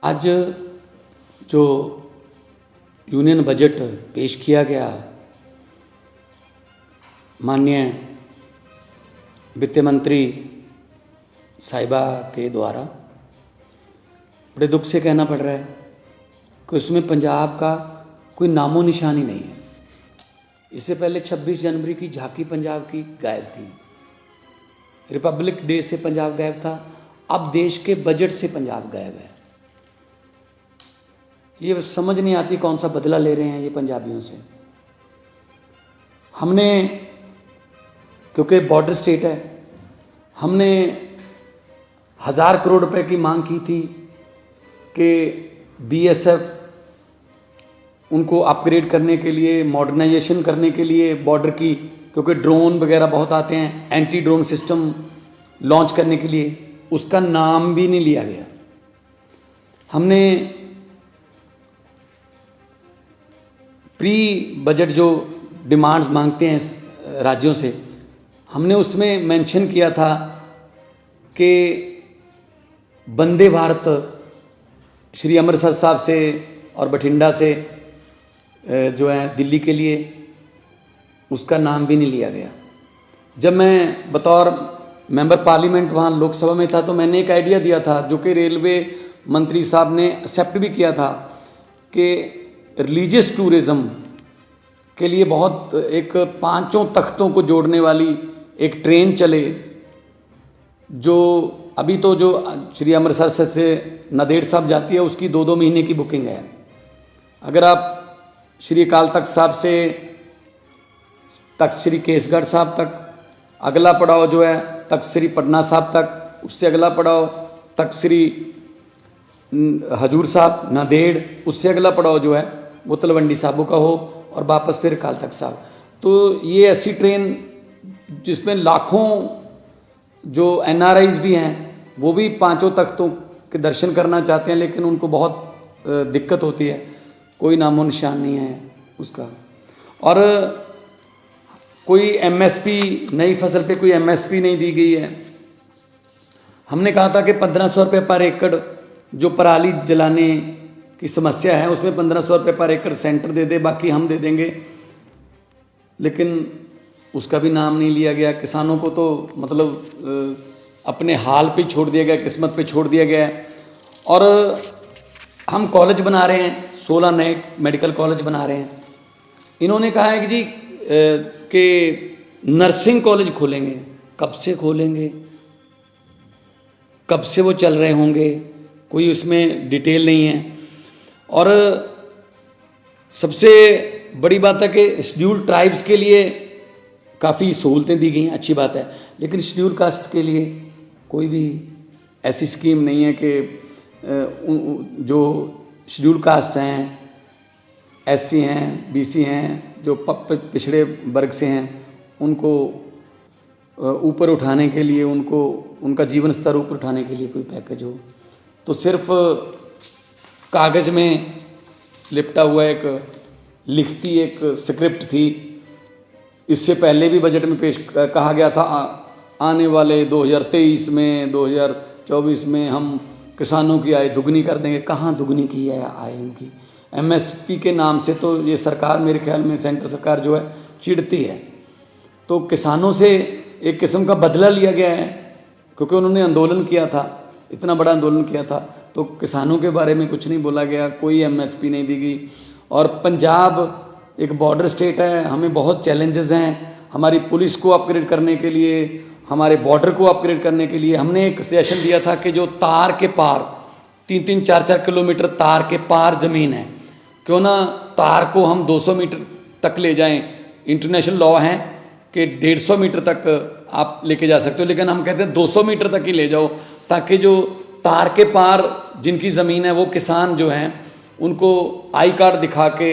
आज जो union budget पेश किया गया माननीय वित्त मंत्री साहिबा के द्वारा, बड़े दुख से कहना पड़ रहा है कि उसमें पंजाब का कोई नामो निशान ही नहीं है। इससे पहले 26 जनवरी की झांकी पंजाब की गायब थी, रिपब्लिक डे से पंजाब गायब था, अब देश के बजट से पंजाब गायब है। ये समझ नहीं आती कौन सा बदला ले रहे हैं ये पंजाबियों से। हमने, क्योंकि बॉर्डर स्टेट है, हमने 1000 करोड़ रुपए की मांग की थी कि बीएसएफ उनको अपग्रेड करने के लिए, मॉडर्नाइजेशन करने के लिए बॉर्डर की, क्योंकि ड्रोन वगैरह बहुत आते हैं, एंटी ड्रोन सिस्टम लॉन्च करने के लिए, उसका नाम भी नहीं लिया गया। हमने प्री बजट जो डिमांड्स मांगते हैं राज्यों से, हमने उसमें मेंशन किया था कि वंदे भारत श्री अमृतसर साहब से और बठिंडा से जो है दिल्ली के लिए, उसका नाम भी नहीं लिया गया। जब मैं बतौर मेंबर पार्लियामेंट वहाँ लोकसभा में था तो मैंने एक आइडिया दिया था जो कि रेलवे मंत्री साहब ने एक्सेप्ट भी किया था कि रिलीजियस टूरिज़्म के लिए बहुत एक 5 तख्तों को जोड़ने वाली एक ट्रेन चले, जो अभी तो जो श्री अमृतसर से नांदेड़ साहब जाती है उसकी 2-2 महीने की बुकिंग है। अगर आप श्री अकाल तख्त साहब से तख्त श्री केसगढ़ साहब तक, अगला पड़ाव जो है तख्त श्री पटना साहब तक, उससे अगला पड़ाव तख्त श्री हजूर साहब नांदेड़, उससे अगला पड़ाव जो है वो तलवंडी साबो का हो और वापस फिर अकाल तख्त साहब। तो ये ऐसी ट्रेन जिसमें लाखों जो एनआरआईज भी हैं वो भी 5 तख्तों के दर्शन करना चाहते हैं, लेकिन उनको बहुत दिक्कत होती है, कोई नामो निशान नहीं है उसका। और कोई एमएसपी, नई फसल पे कोई एमएसपी नहीं दी गई है। हमने कहा था कि 1500 रुपये पर एकड़ जो पराली जलाने की समस्या है उसमें 1500 रुपये पर एकड़ सेंटर दे दे, बाकी हम दे देंगे, लेकिन उसका भी नाम नहीं लिया गया। किसानों को तो मतलब अपने हाल पे छोड़ दिया गया, किस्मत पे छोड़ दिया गया है। और हम कॉलेज बना रहे हैं, 16 नए मेडिकल कॉलेज बना रहे हैं। इन्होंने कहा है कि जी कि नर्सिंग कॉलेज खोलेंगे, कब से खोलेंगे, कब से वो चल रहे होंगे, कोई उसमें डिटेल नहीं है। और सबसे बड़ी बात है कि शेड्यूल ट्राइब्स के लिए काफ़ी सहूलतें दी गई हैं, अच्छी बात है, लेकिन शेड्यूल कास्ट के लिए कोई भी ऐसी स्कीम नहीं है कि जो शेड्यूल कास्ट हैं, एससी हैं, बीसी हैं, जो पिछड़े वर्ग से हैं, उनको ऊपर उठाने के लिए, उनको उनका जीवन स्तर ऊपर उठाने के लिए कोई पैकेज हो। तो सिर्फ कागज़ में लिपटा हुआ एक लिखती एक स्क्रिप्ट थी। इससे पहले भी बजट में पेश कहा गया था आने वाले 2023 में, 2024 में हम किसानों की आय दुगनी कर देंगे। कहाँ दुगनी की है आय उनकी? एमएसपी के नाम से तो ये सरकार, मेरे ख्याल में सेंटर सरकार जो है चिढ़ती है। तो किसानों से एक किस्म का बदला लिया गया है, क्योंकि उन्होंने आंदोलन किया था, इतना बड़ा आंदोलन किया था, तो किसानों के बारे में कुछ नहीं बोला गया, कोई एमएसपी नहीं दी गई। और पंजाब एक बॉर्डर स्टेट है, हमें बहुत चैलेंजेस हैं। हमारी पुलिस को अपग्रेड करने के लिए, हमारे बॉर्डर को अपग्रेड करने के लिए हमने एक सजेशन दिया था कि जो तार के पार 3-3, 4-4 किलोमीटर तार के पार ज़मीन है, क्यों ना तार को हम 200 मीटर तक ले जाएं। इंटरनेशनल लॉ है कि 150 मीटर तक आप लेके जा सकते हो, लेकिन हम कहते हैं 200 मीटर तक ही ले जाओ, ताकि जो तार के पार जिनकी ज़मीन है वो किसान जो हैं उनको आई कार्ड दिखा के,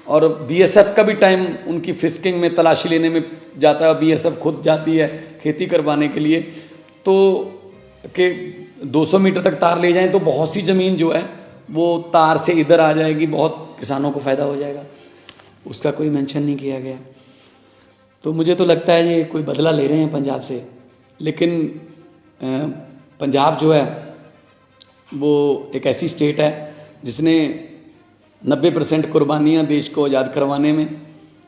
और बीएसएफ का भी टाइम उनकी फिस्किंग में, तलाशी लेने में जाता है, बीएसएफ खुद जाती है खेती करवाने के लिए, तो कि 200 मीटर तक तार ले जाएं तो बहुत सी ज़मीन जो है वो तार से इधर आ जाएगी, बहुत किसानों को फ़ायदा हो जाएगा। उसका कोई मेंशन नहीं किया गया। तो मुझे तो लगता है ये कोई बदला ले रहे हैं पंजाब से, लेकिन पंजाब जो है वो एक ऐसी स्टेट है जिसने 90% कुर्बानियाँ देश को आज़ाद करवाने में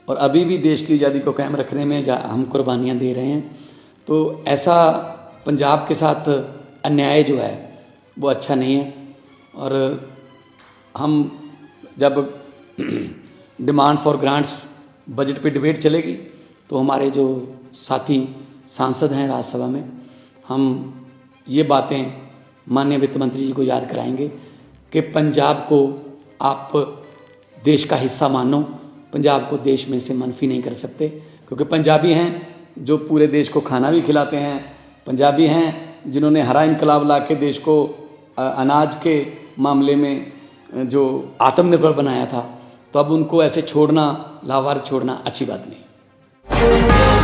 और अभी भी देश की आज़ादी को कायम रखने में हम कुर्बानियाँ दे रहे हैं। तो ऐसा पंजाब के साथ अन्याय जो है वो अच्छा नहीं है। और हम जब डिमांड फॉर ग्रांट्स बजट पे डिबेट चलेगी तो हमारे जो साथी सांसद हैं राज्यसभा में, हम ये बातें माननीय वित्त मंत्री जी को याद कराएंगे कि पंजाब को आप देश का हिस्सा मानो, पंजाब को देश में से मनफी नहीं कर सकते, क्योंकि पंजाबी हैं जो पूरे देश को खाना भी खिलाते हैं, पंजाबी हैं जिन्होंने हरा इनकलाब ला के देश को अनाज के मामले में जो आत्मनिर्भर बनाया था। तो अब उनको ऐसे छोड़ना, लावार छोड़ना अच्छी बात नहीं।